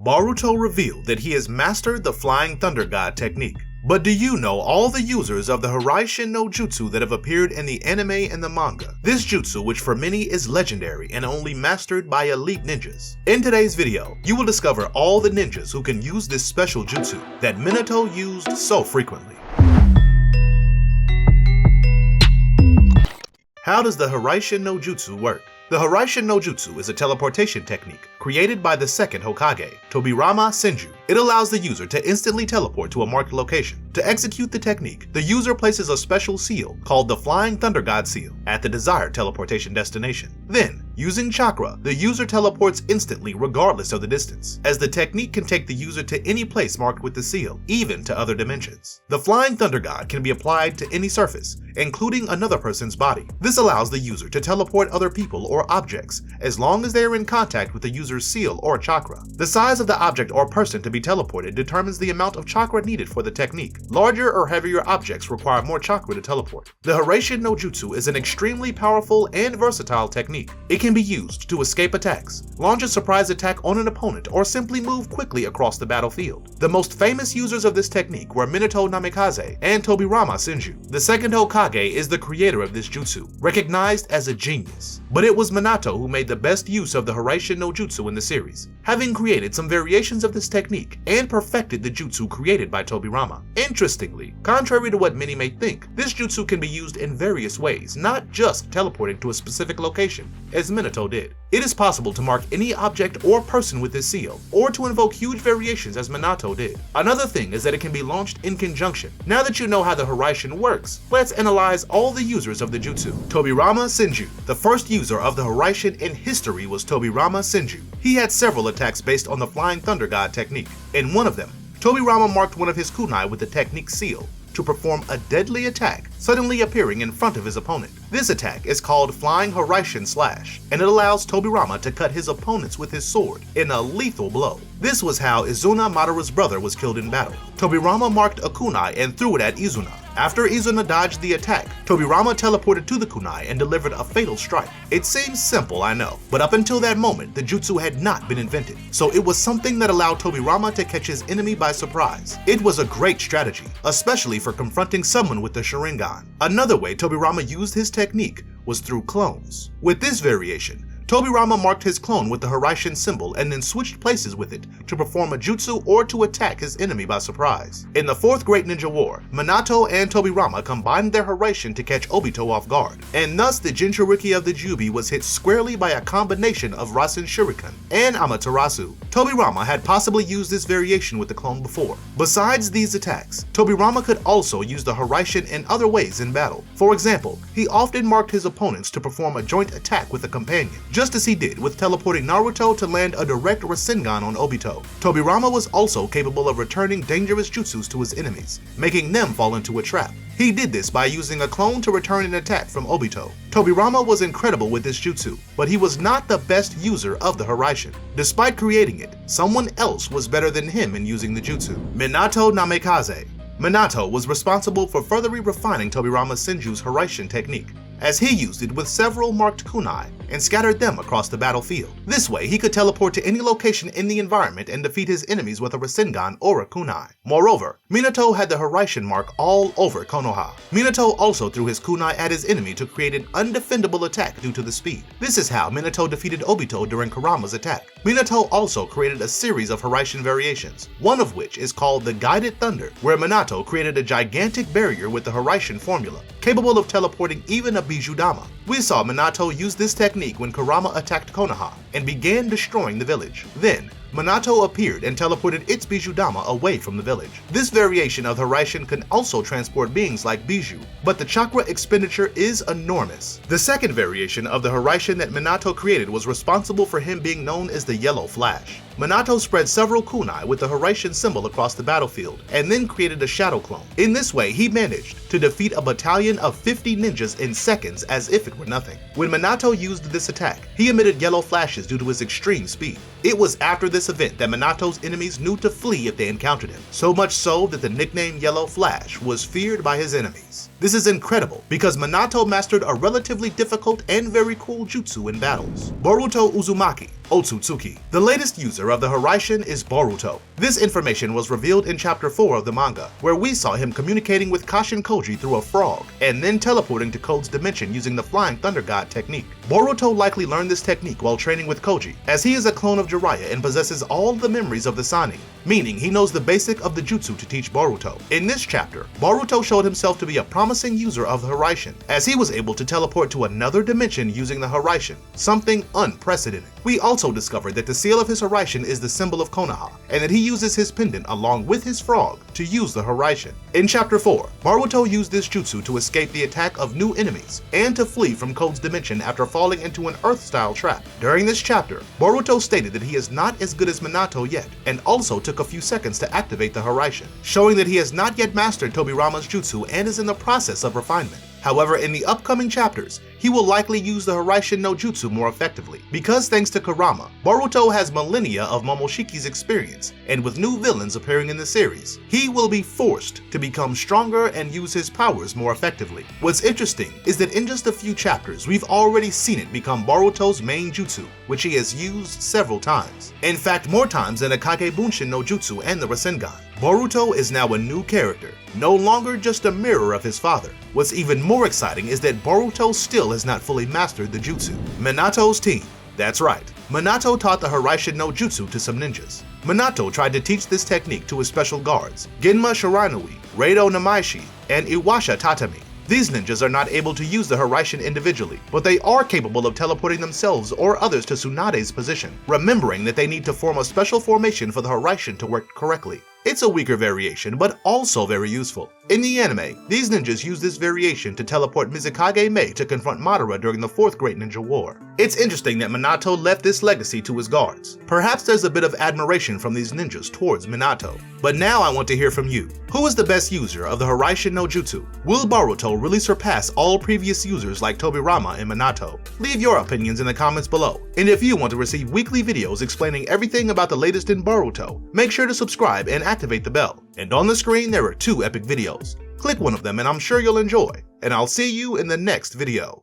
Boruto revealed that he has mastered the Flying Thunder God technique. But do you know all the users of the Hiraishin no Jutsu that have appeared in the anime and the manga? This jutsu, which for many is legendary and only mastered by elite ninjas. In today's video, you will discover all the ninjas who can use this special jutsu that Minato used so frequently. How does the Hiraishin no Jutsu work? The Hiraishin no Jutsu is a teleportation technique created by the second Hokage, Tobirama Senju. It allows the user to instantly teleport to a marked location. To execute the technique, the user places a special seal called the Flying Thunder God seal at the desired teleportation destination. Then, using chakra, the user teleports instantly regardless of the distance, as the technique can take the user to any place marked with the seal, even to other dimensions. The Flying Thunder God can be applied to any surface, including another person's body. This allows the user to teleport other people or objects as long as they are in contact with the user's seal or chakra. The size of the object or person to be teleported determines the amount of chakra needed for the technique. Larger or heavier objects require more chakra to teleport. The Hiraishin no Jutsu is an extremely powerful and versatile technique. It can be used to escape attacks, launch a surprise attack on an opponent, or simply move quickly across the battlefield. The most famous users of this technique were Minato Namikaze and Tobirama Senju. The second Hokage is the creator of this jutsu, recognized as a genius. But it was Minato who made the best use of the Hiraishin no Jutsu in the series, having created some variations of this technique and perfected the jutsu created by Tobirama. Interestingly, contrary to what many may think, this jutsu can be used in various ways, not just teleporting to a specific location, as Minato did. It is possible to mark any object or person with this seal, or to invoke huge variations as Minato did. Another thing is that it can be launched in conjunction. Now that you know how the Hiraishin works, let's analyze all the users of the jutsu. Tobirama Senju. The first user of the Hiraishin in history was Tobirama Senju. He had several attacks based on the Flying Thunder God technique. In one of them, Tobirama marked one of his kunai with the technique seal to perform a deadly attack, suddenly appearing in front of his opponent. This attack is called Flying Hiraishin Slash, and it allows Tobirama to cut his opponents with his sword in a lethal blow. This was how Izuna Madara's brother was killed in battle. Tobirama marked a kunai and threw it at Izuna. After Izuna dodged the attack, Tobirama teleported to the kunai and delivered a fatal strike. It seems simple, I know, but up until that moment, the jutsu had not been invented, so it was something that allowed Tobirama to catch his enemy by surprise. It was a great strategy, especially for confronting someone with the Sharingan. Another way Tobirama used his technique was through clones. With this variation, Tobirama marked his clone with the Hiraishin symbol and then switched places with it to perform a jutsu or to attack his enemy by surprise. In the Fourth Great Ninja War, Minato and Tobirama combined their Hiraishin to catch Obito off guard, and thus the Jinchuriki of the Jubi was hit squarely by a combination of Rasen Shuriken and Amaterasu. Tobirama had possibly used this variation with the clone before. Besides these attacks, Tobirama could also use the Hiraishin in other ways in battle. For example, he often marked his opponents to perform a joint attack with a companion, just as he did with teleporting Naruto to land a direct Rasengan on Obito. Tobirama was also capable of returning dangerous jutsus to his enemies, making them fall into a trap. He did this by using a clone to return an attack from Obito. Tobirama was incredible with this jutsu, but he was not the best user of the Hiraishin. Despite creating it, someone else was better than him in using the jutsu. Minato Namikaze. Minato was responsible for further refining Tobirama Senju's Hiraishin technique, as he used it with several marked kunai and scattered them across the battlefield. This way, he could teleport to any location in the environment and defeat his enemies with a Rasengan or a kunai. Moreover, Minato had the Hiraishin mark all over Konoha. Minato also threw his kunai at his enemy to create an undefendable attack due to the speed. This is how Minato defeated Obito during Kurama's attack. Minato also created a series of Hiraishin variations, one of which is called the Guided Thunder, where Minato created a gigantic barrier with the Hiraishin formula, capable of teleporting even a Bijudama. We saw Minato use this technique when Kurama attacked Konoha and began destroying the village. Then, Minato appeared and teleported its Bijudama away from the village. This variation of Hiraishin can also transport beings like Biju, but the chakra expenditure is enormous. The second variation of the Hiraishin that Minato created was responsible for him being known as the Yellow Flash. Minato spread several kunai with the Hiraishin symbol across the battlefield, and then created a shadow clone. In this way, he managed to defeat a battalion of 50 ninjas in seconds as if it were nothing. When Minato used this attack, he emitted yellow flashes due to his extreme speed. It was after this event that Minato's enemies knew to flee if they encountered him, so much so that the nickname Yellow Flash was feared by his enemies. This is incredible because Minato mastered a relatively difficult and very cool jutsu in battles. Boruto Uzumaki. Otsutsuki. The latest user of the Hiraishin is Boruto. This information was revealed in chapter 4 of the manga, where we saw him communicating with Kashin Koji through a frog, and then teleporting to Code's dimension using the Flying Thunder God technique. Boruto likely learned this technique while training with Koji, as he is a clone of Jiraiya and possesses all the memories of the Sannin, meaning he knows the basic of the jutsu to teach Boruto. In this chapter, Boruto showed himself to be a promising user of the Hiraishin, as he was able to teleport to another dimension using the Hiraishin, something unprecedented. We also discovered that the seal of his Hiraishin is the symbol of Konoha, and that he uses his pendant along with his frog to use the Hiraishin. In chapter 4, Boruto used this jutsu to escape the attack of new enemies, and to flee from Code's dimension after falling into an Earth-style trap. During this chapter, Boruto stated that he is not as good as Minato yet, and also took a few seconds to activate the Hiraishin, showing that he has not yet mastered Tobirama's jutsu and is in the process of refinement. However, in the upcoming chapters, he will likely use the Hiraishin no Jutsu more effectively, because thanks to Kurama, Boruto has millennia of Momoshiki's experience, and with new villains appearing in the series, he will be forced to become stronger and use his powers more effectively. What's interesting is that in just a few chapters, we've already seen it become Boruto's main jutsu, which he has used several times. In fact, more times than Akage Bunshin no Jutsu and the Rasengan. Boruto is now a new character, no longer just a mirror of his father. What's even more exciting is that Boruto still has not fully mastered the jutsu. Minato's team. That's right, Minato taught the Hiraishin no Jutsu to some ninjas. Minato tried to teach this technique to his special guards, Genma Shiranui, Reido Namaishi, and Iwasha Tatami. These ninjas are not able to use the Hiraishin individually, but they are capable of teleporting themselves or others to Tsunade's position, remembering that they need to form a special formation for the Hiraishin to work correctly. It's a weaker variation, but also very useful. In the anime, these ninjas use this variation to teleport Mizukage Mei to confront Madara during the 4th Great Ninja War. It's interesting that Minato left this legacy to his guards. Perhaps there's a bit of admiration from these ninjas towards Minato. But now I want to hear from you. Who is the best user of the Hiraishin no Jutsu? Will Boruto really surpass all previous users like Tobirama and Minato? Leave your opinions in the comments below. And if you want to receive weekly videos explaining everything about the latest in Boruto, make sure to subscribe and activate the bell. And on the screen there are 2 epic videos. Click one of them and I'm sure you'll enjoy. And I'll see you in the next video.